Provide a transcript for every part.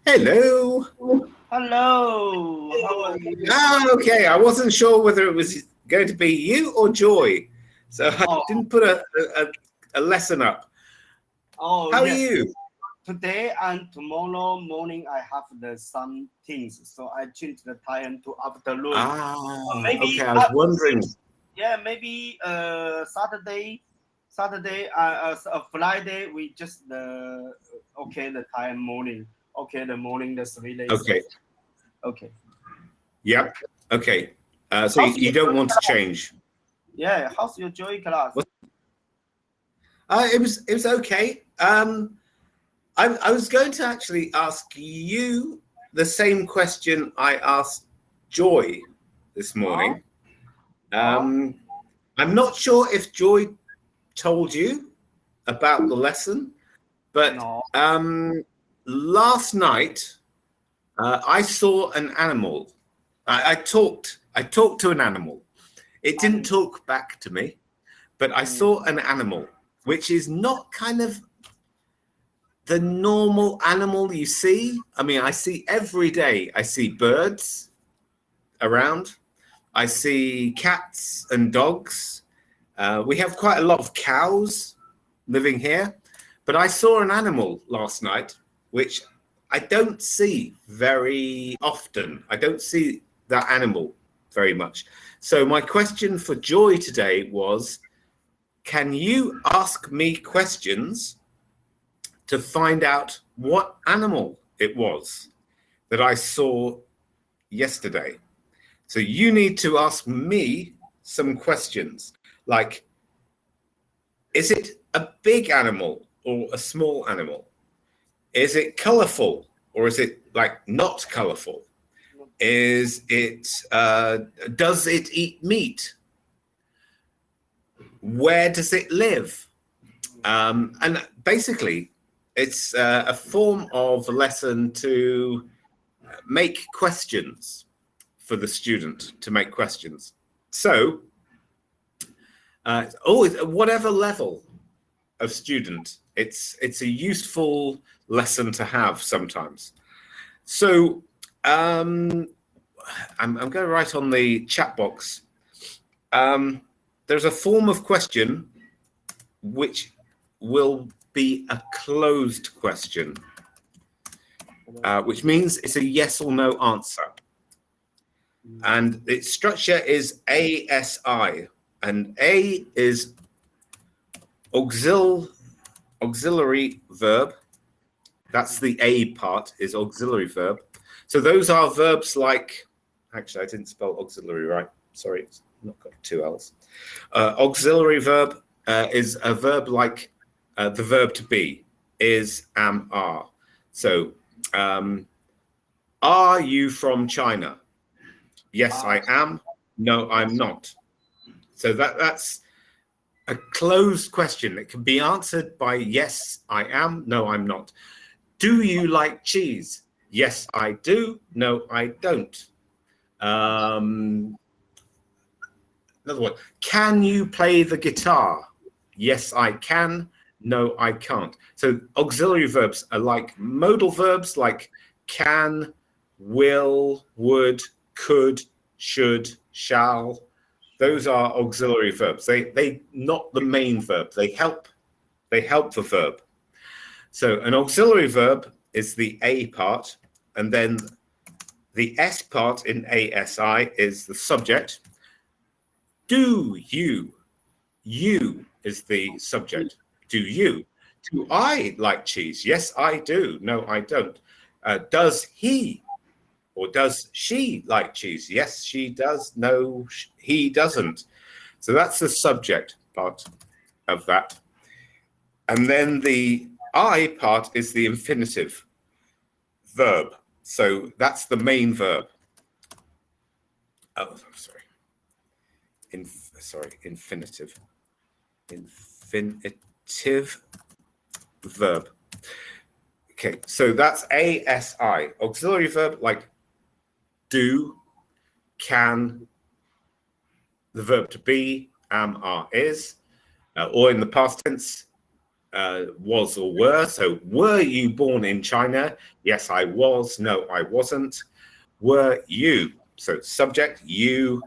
Hello. Hello. How are you? Okay, I wasn't sure whether it was going to be you or Joy, so I didn't put a lesson up. Oh, How are yes. you? Today and tomorrow morning I have some things, so I changed the time to afternoon. Okay. I was wondering. Maybe Saturday, Friday we just the time morning. Okay, the morning the 3 days. Okay. Okay. Yep. Okay. So you don't want to change? Yeah. How's your Joy class? It was okay. I was going to actually ask you the same question I asked Joy this morning. I'm not sure if Joy told you about the lesson, but last night I saw an animal. I talked to an animal. It didn't talk back to me, but I saw an animal, which is not kind of the normal animal you see. I mean, I see every day. I see birds around. I see cats and dogs. We have quite a lot of cows living here, but I saw an animal last night, which I don't see very often. I don't see that animal very much. So my question for Joy today was, can you ask me questions to find out what animal it was that I saw yesterday? So you need to ask me some questions like, is it a big animal or a small animal? Is it colorful or is it like not colorful? Is it, does it eat meat? Where does it live? And basically, it's a form of a lesson to make questions for the student, to make questions. So, whatever level of student, it's a useful lesson to have sometimes. So, I'm going to write on the chat box. There's a form of question which will be a closed question, which means it's a yes or no answer. And its structure is ASI, and A is auxiliary verb. That's the A part, is auxiliary verb. So those are verbs like, actually, I didn't spell auxiliary right. Sorry, it's not got two L's. Auxiliary verb is a verb like the verb to be, is, am, are. So, are you from China? Yes, I am. No, I'm not. So that's a closed question. It can be answered by yes, I am. No, I'm not. Do you like cheese? Yes, I do. No, I don't. Another one. Can you play the guitar? Yes, I can. No, I can't. So auxiliary verbs are like modal verbs like can, will, would, could, should, shall. Those are auxiliary verbs. They not the main verb. They help the verb. So an auxiliary verb is the A part, and then the S part in ASI is the subject. Do you? You is the subject. Do you? Do I like cheese? Yes, I do. No, I don't. Does he or does she like cheese? Yes, she does. No, he doesn't. So that's the subject part of that. And then the I part is the infinitive verb. So that's the main verb. Oh, sorry. Infinitive. Infinitive verb. Okay, so that's ASI. Auxiliary verb like do, can, the verb to be, am, are, is, or in the past tense, was or were. So were you born in China? Yes, I was. No, I wasn't. Were you? So subject, you,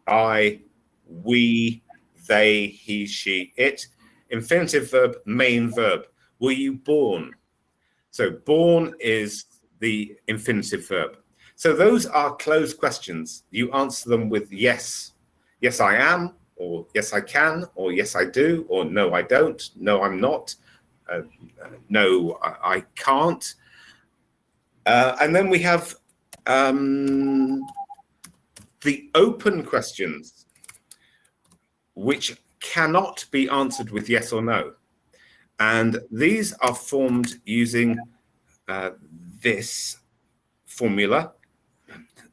I, we, they, he, she, it. Infinitive verb, main verb. Were you born? So born is the infinitive verb. So those are closed questions. You answer them with yes. Yes, I am, or yes, I can, or yes, I do, or no, I don't. No, I'm not. No, I can't. And then we have the open questions, which cannot be answered with yes or no. And these are formed using this formula.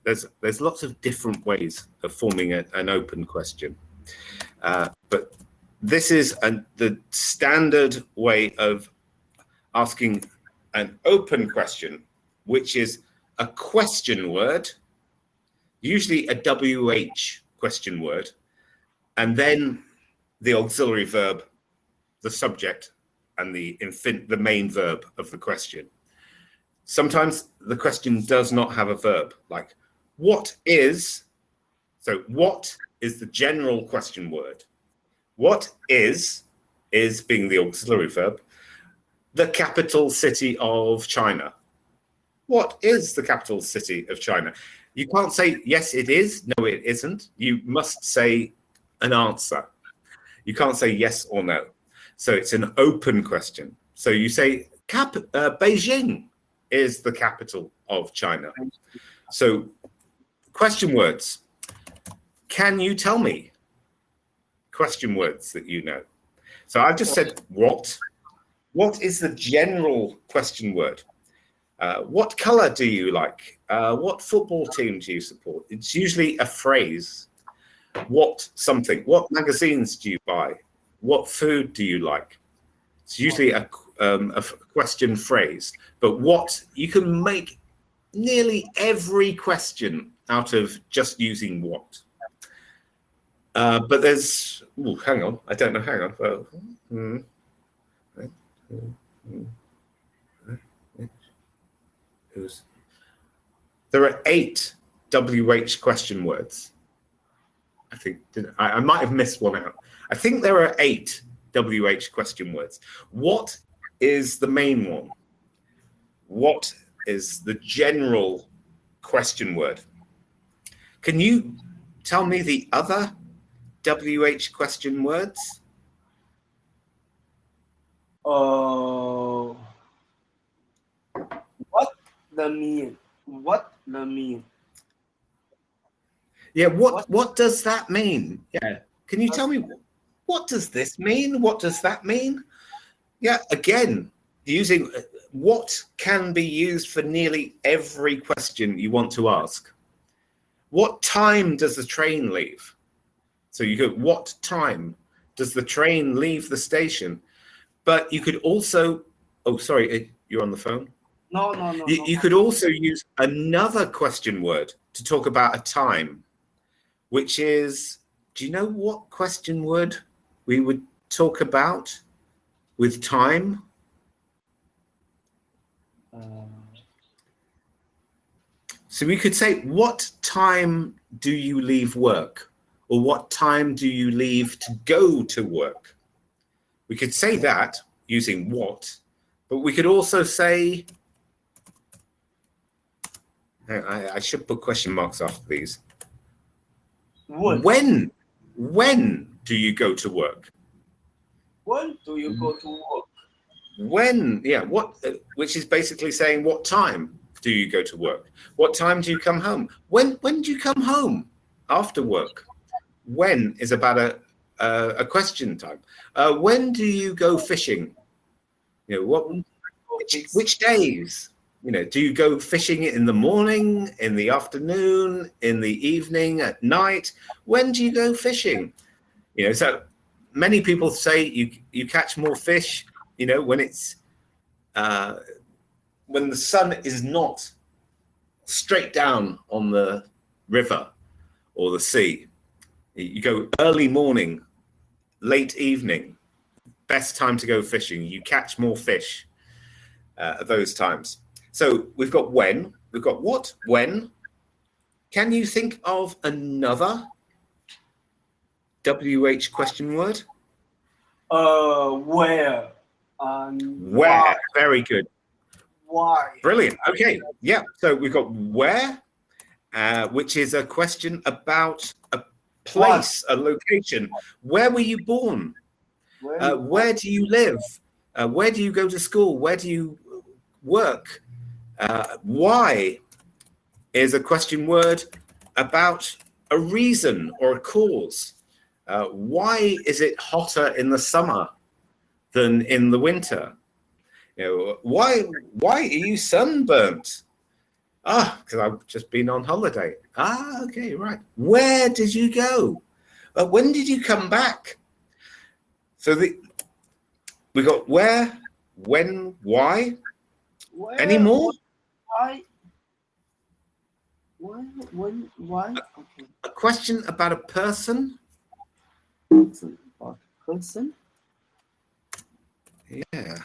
There's lots of different ways of forming an open question. But this is the standard way of asking an open question, which is a question word, usually a WH question word, and then the auxiliary verb, the subject, and the main verb of the question. Sometimes the question does not have a verb, like what is, so what is the general question word. What is being the auxiliary verb, the capital city of China. What is the capital city of China? You can't say, yes, it is, no, it isn't. You must say an answer. You can't say yes or no. So it's an open question. So you say, Beijing is the capital of China. So question words. Can you tell me? Question words that you know. So I've just said what. What is the general question word? What color do you like? What football team do you support? It's usually a phrase. What something? What magazines do you buy? What food do you like? It's usually a question phrase. But what, you can make nearly every question out of just using what. But there's, hang on, I don't know, hang on. There are 8 WH question words. I think I might have missed one out. I think there are 8 WH question words. What is the main one? What is the general question word? Can you tell me the other WH question words? What the mean? What the mean? Yeah, what does that mean? Yeah, can you tell me what does this mean? What does that mean? Yeah, again, using what can be used for nearly every question you want to ask. What time does the train leave? So you go, what time does the train leave the station? But you could also, oh, sorry, you're on the phone? No. You could also use another question word to talk about a time, which is, do you know what question word we would talk about with time? So we could say, what time do you leave work? Or what time do you leave to go to work? We could say that using what, but we could also say, I should put question marks after these. When do you go to work? When do you go to work? When, yeah, what, which is basically saying what time do you go to work? What time do you come home? When do you come home after work? When is about a question time. When do you go fishing? You know, which days? You know, do you go fishing in the morning, in the afternoon, in the evening, at night? When do you go fishing? You know, so many people say you catch more fish, you know, when it's when the sun is not straight down on the river or the sea. You go early morning, late evening, best time to go fishing? You catch more fish at those times. So we've got when, we've got what, when. Can you think of another WH question word? Where? Where. Very good. Why? Brilliant. Okay. Yeah. So we've got where, which is a question about a place, a location. Where were you born? Where do you live? Where do you go to school? Where do you work? Why is a question word about a reason or a cause. Why is it hotter in the summer than in the winter? You know, why are you sunburnt? Because I've just been on holiday. Okay, right. Where did you go? When did you come back? So we got where, when, why. Where, Any more? Why? When, why? Okay. A question about a person. About person. Yeah.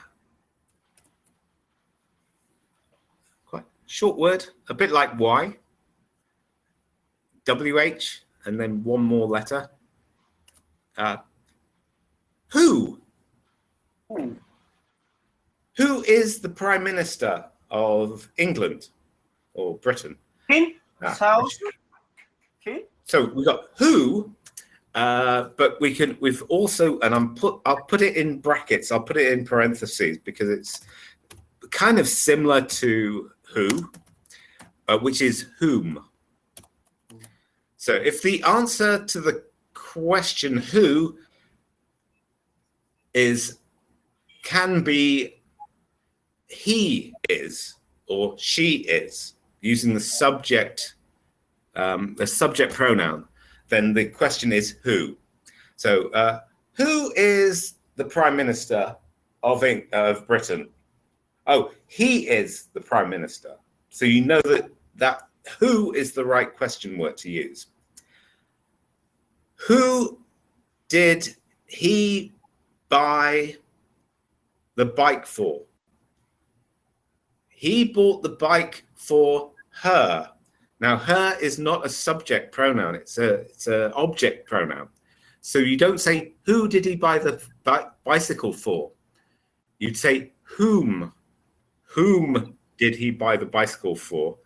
Quite short word, a bit like why. WH, and then one more letter. Who? Who is the Prime Minister of England or Britain? King? South? King? So we've got who, but we've also, and I'll put it in brackets, I'll put it in parentheses because it's kind of similar to who, which is whom. So if the answer to the question who can be he is or she is, using the subject pronoun, then the question is who. So who is the Prime Minister of Britain? Oh, he is the Prime Minister. So you know that who is the right question word to use. Who did he buy the bike for? He bought the bike for her. Now, her is not a subject pronoun. It's an object pronoun. So you don't say, who did he buy the bicycle for? You'd say, whom. Whom did he buy the bicycle for?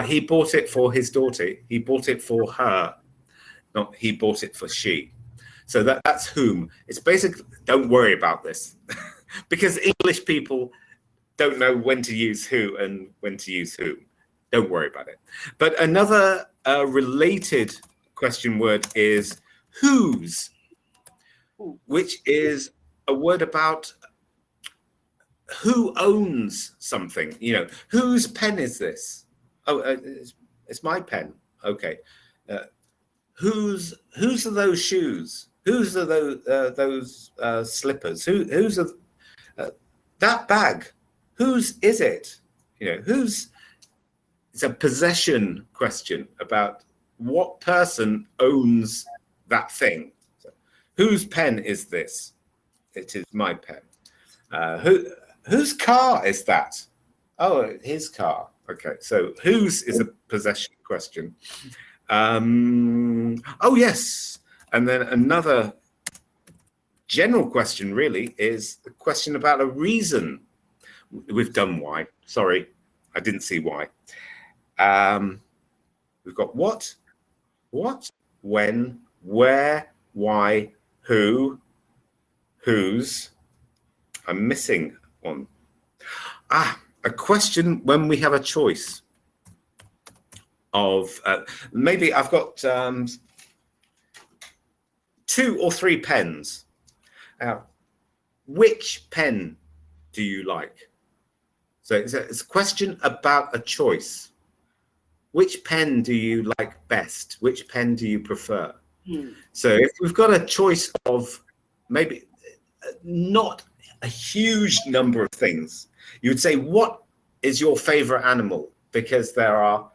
He bought it for his daughter. He bought it for her. Not he bought it for she. So that's whom. It's basically, don't worry about this. Because English people don't know when to use who and when to use whom. Don't worry about it. But another related question word is whose, which is a word about who owns something. You know, whose pen is this? Oh, it's my pen. Okay. Whose are those shoes? Whose are those slippers? Whose are that bag? Whose is it? You know, whose? It's a possession question about what person owns that thing. So, whose pen is this? It is my pen. Whose car is that? Oh, his car. Okay, so whose is a possession question. Oh, yes. And then another general question really is a question about a reason. We've done why. Sorry, I didn't see why. We've got what, when, where, why, who, whose. I'm missing one. A question when we have a choice of maybe I've got 2 or 3 pens. Which pen do you like? So it's a question about a choice. Which pen do you like best? Which pen do you prefer? So if we've got a choice of maybe not a huge number of things, you would say, what is your favorite animal? Because there are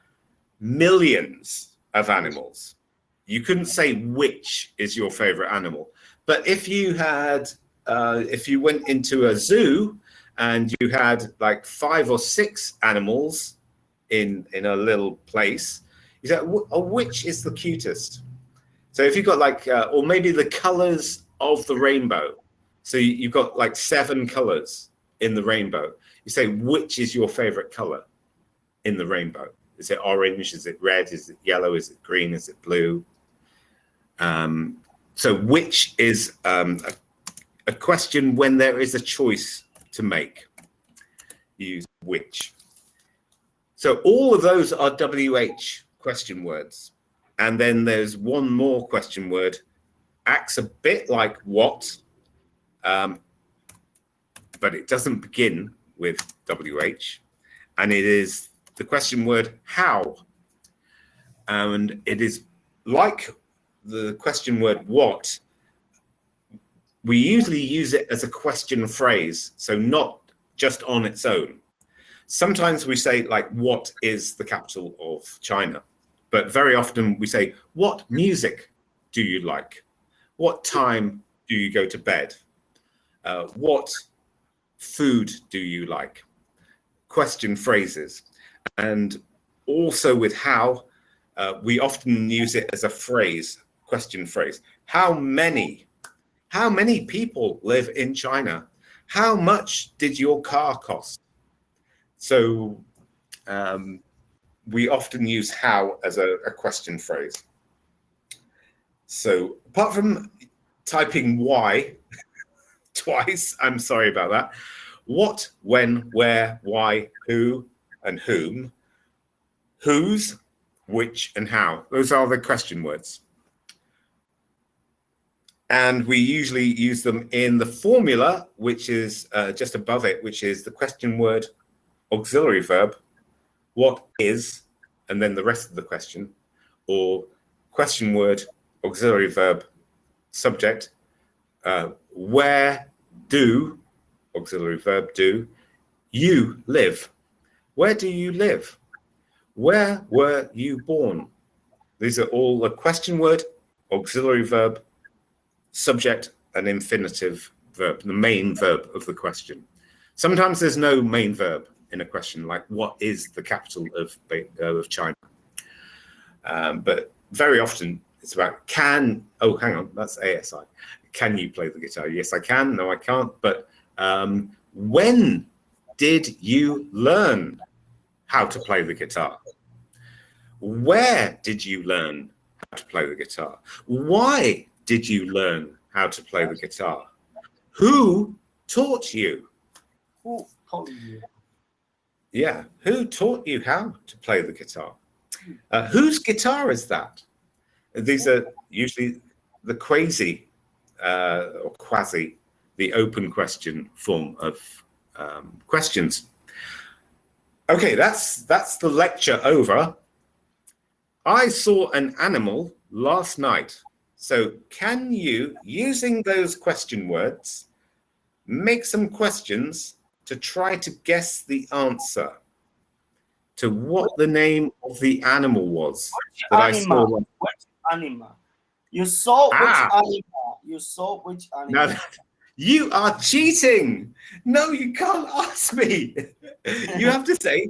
millions of animals. You couldn't say which is your favorite animal. But if you had if you went into a zoo and you had like 5 or 6 animals in a little place, you say, which is the cutest? So if you've got like, or maybe the colors of the rainbow. So you've got like 7 colors in the rainbow. You say, which is your favorite color in the rainbow? Is it orange? Is it red? Is it yellow? Is it green? Is it blue? So which is a question when there is a choice to make. Use which. So all of those are WH question words. And then there's one more question word, acts a bit like what, but it doesn't begin with WH. And it is the question word how. And it is like the question word what. We usually use it as a question phrase, so not just on its own. Sometimes we say like, what is the capital of China? But very often we say, what music do you like? What time do you go to bed? What food do you like? Question phrases. And also with how, we often use it as a phrase, question phrase. How many people live in China? How much did your car cost? So we often use how as a question phrase. So apart from typing why twice, I'm sorry about that. What, when, where, why, who, and whom, whose, which, and how. Those are the question words. And we usually use them in the formula, which is just above it, which is the question word auxiliary verb, what is, and then the rest of the question, or question word auxiliary verb subject, where do, auxiliary verb do, you live? Where do you live? Where were you born? These are all the question word, auxiliary verb, subject, and infinitive verb, the main verb of the question. Sometimes there's no main verb in a question, like what is the capital of China? But very often it's about hang on, that's ASI. Can you play the guitar? Yes, I can. No, I can't. But when did you learn how to play the guitar? Where did you learn how to play the guitar? Why did you learn how to play the guitar? Who taught you? Who taught you? Yeah, who taught you how to play the guitar? Whose guitar is that? These are usually the quasi or quasi, the open question form of questions. Okay, that's the lecture over. I saw an animal last night. So can you, using those question words, make some questions to try to guess the answer to what the name of the animal was that I saw? Which animal? You saw which animal? You saw which animal? No, you are cheating. No, you can't ask me. You have to say,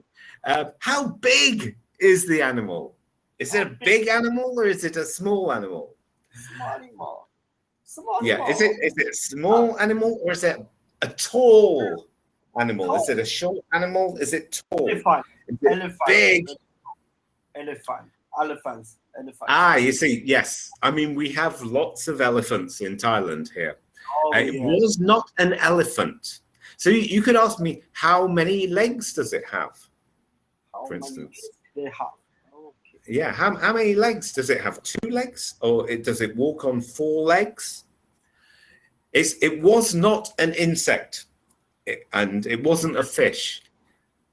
how big is the animal? Is it a big animal or is it a small animal? Small animal. Small Yeah, animal. is it a small animal or is it a tall animal? Tall. Is it a short animal? Is it tall? Elephant. Is it Elephant. big? Elephant. Elephants. Elephant. Ah, you see, yes. I mean, we have lots of elephants in Thailand here. Oh, It yes. was not an elephant. So you could ask me, how many legs does it have? How For many instance. legs they have? Okay. Yeah, how many legs? Does it have 2 legs? Or does it walk on 4 legs? It was not an insect, and it wasn't a fish.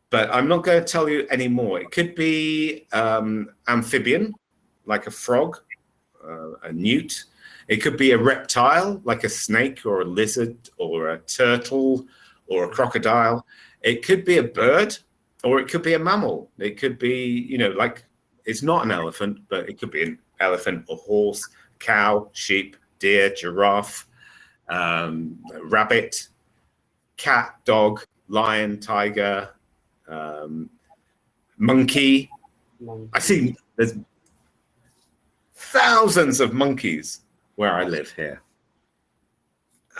But I'm not going to tell you any more. It could be amphibian, like a frog, a newt. It could be a reptile, like a snake or a lizard or a turtle or a crocodile. It could be a bird, or it could be a mammal. It could be, like, it's not an elephant, but it could be an elephant, a horse, cow, sheep, deer, giraffe. rabbit, cat, dog, lion, tiger, monkey. I see there's thousands of monkeys where I live here.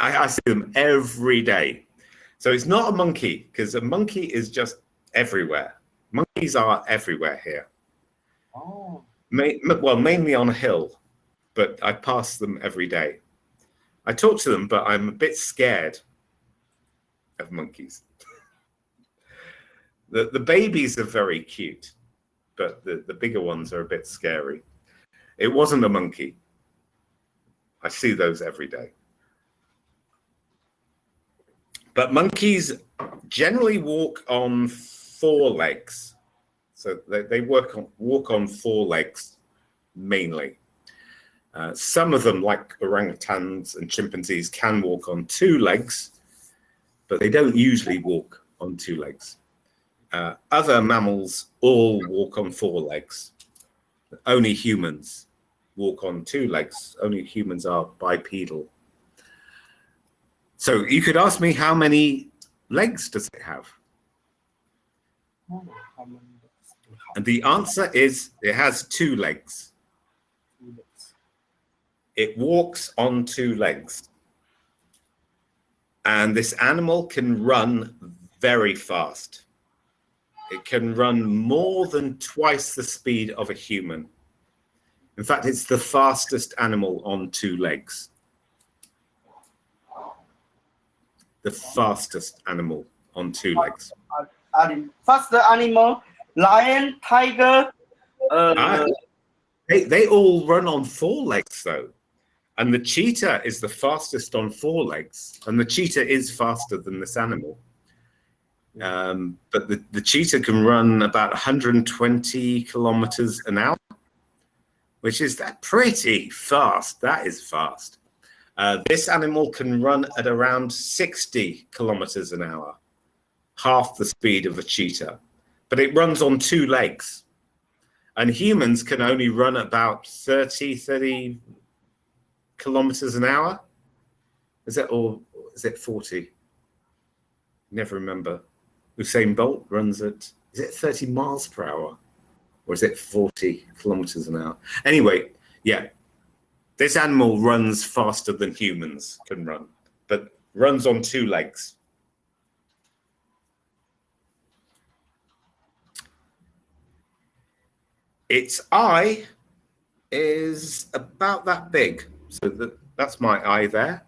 I see them every day. So it's not a monkey, because a monkey is just everywhere. Monkeys are everywhere here. Oh. Well, mainly on a hill, but I pass them every day. I talk to them, but I'm a bit scared of monkeys. The babies are very cute, but the bigger ones are a bit scary. It wasn't a monkey. I see those every day. But monkeys generally walk on 4 legs. So they walk on 4 legs, mainly. Some of them, like orangutans and chimpanzees, can walk on 2 legs, but they don't usually walk on 2 legs. Other mammals all walk on 4 legs. Only humans walk on 2 legs. Only humans are bipedal. So you could ask me, how many legs does it have? And the answer is, it has 2 legs. It walks on 2 legs. And this animal can run very fast. It can run more than twice the speed of a human. In fact, it's the fastest animal on 2 legs. The fastest animal on 2 legs. Fast animal, lion, tiger. They all run on 4 legs, though. And the cheetah is the fastest on 4 legs. And the cheetah is faster than this animal. But the cheetah can run about 120 kilometers an hour, which is pretty fast. That is fast. This animal can run at around 60 kilometers an hour, half the speed of a cheetah, but it runs on 2 legs. And humans can only run about 30 kilometers an hour. Is it 40? Never remember. Usain Bolt runs at, is it 30 miles per hour? Or is it 40 kilometers an hour? Anyway, yeah. This animal runs faster than humans can run, but runs on 2 legs. Its eye is about that big. So that's my eye there.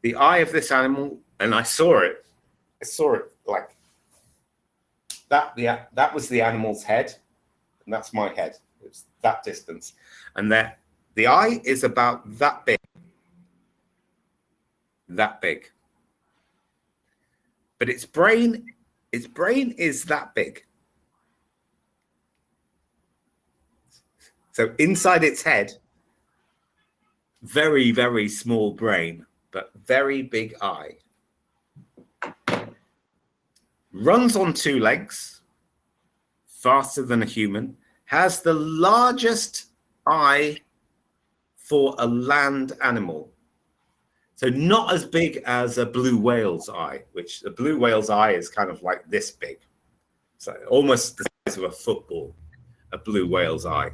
The eye of this animal, and I saw it like that. Yeah, that was the animal's head, and that's my head. It's that distance. And the eye is about that big. That big. But its brain is that big. So inside its head, very, very small brain, but very big eye. Runs on 2 legs, faster than a human, has the largest eye for a land animal. So not as big as a blue whale's eye, which a blue whale's eye is kind of like this big. So almost the size of a football, a blue whale's eye.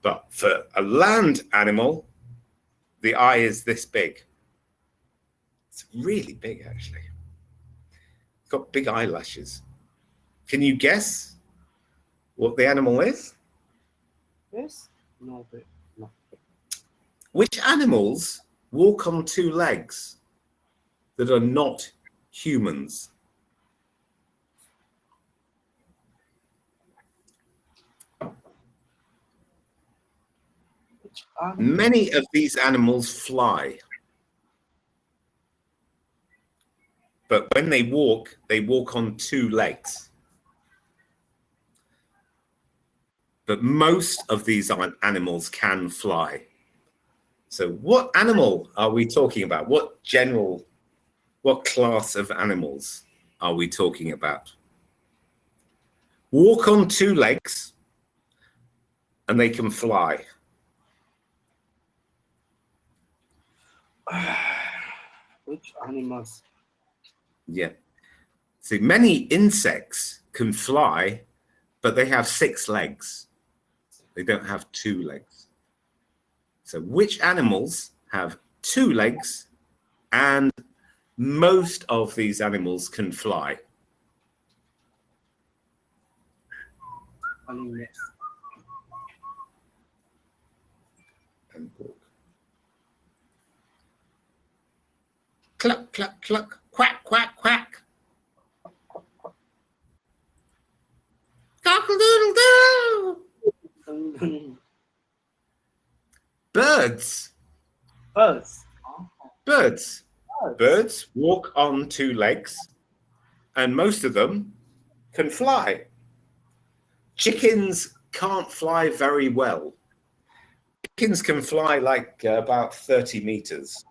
But for a land animal, the eye is this big. It's really big, actually. It's got big eyelashes. Can you guess what the animal is? Yes? No. Which animals walk on 2 legs that are not humans? Many of these animals fly. But when they walk on 2 legs. But most of these animals can fly. So what animal are we talking about? What class of animals are we talking about? Walk on 2 legs and they can fly. Which animals? Yeah. See, many insects can fly, but they have 6 legs. They don't have 2 legs. So which animals have 2 legs, and most of these animals can fly? Yes. And walk. Cluck, cluck, cluck, quack, quack, quack. Cock-a-doodle-doo. Birds. Birds. Birds. Birds walk on 2 legs, and most of them can fly. Chickens can't fly very well. Chickens can fly like about 30 meters,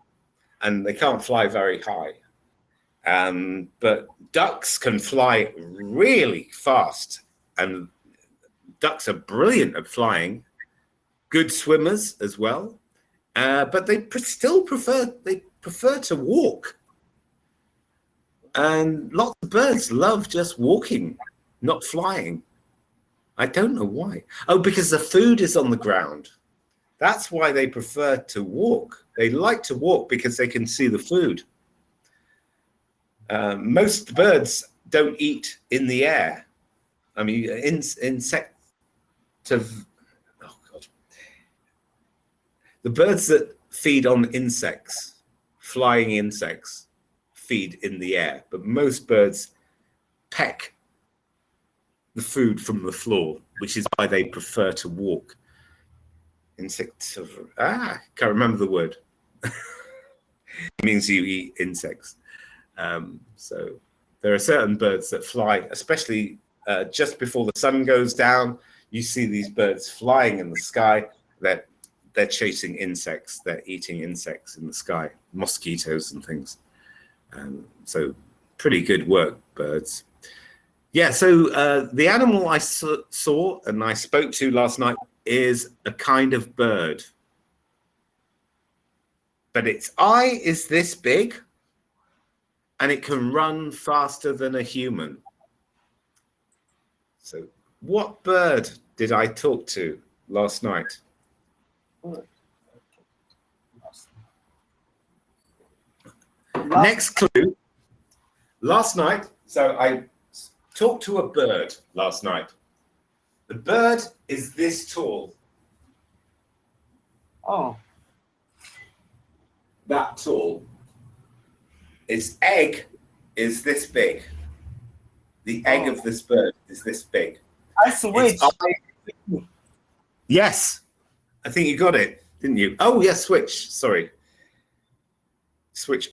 and they can't fly very high. But ducks can fly really fast, and ducks are brilliant at flying, good swimmers as well. But they still prefer to walk. And lots of birds love just walking, not flying. I don't know why. Oh, because the food is on the ground. That's why they prefer to walk. They like to walk because they can see the food. Most birds don't eat in the air. I mean, the birds that feed on insects, flying insects, feed in the air, but most birds peck the food from the floor, which is why they prefer to walk. Can't remember the word. It means you eat insects. So there are certain birds that fly, especially just before the sun goes down. You see these birds flying in the sky. They're chasing insects. They're eating insects in the sky, mosquitoes and things. So pretty good work, birds. Yeah, so the animal I saw and I spoke to last night is a kind of bird. But its eye is this big, and it can run faster than a human. So what bird did I talk to last night? Next clue. Last night, so I talked to a bird last night. The bird is this tall. Oh. That tall. Its egg is this big. The egg of this bird is this big. I switch. Yes. I think you got it, didn't you? Oh, yes, switch. Sorry. Switch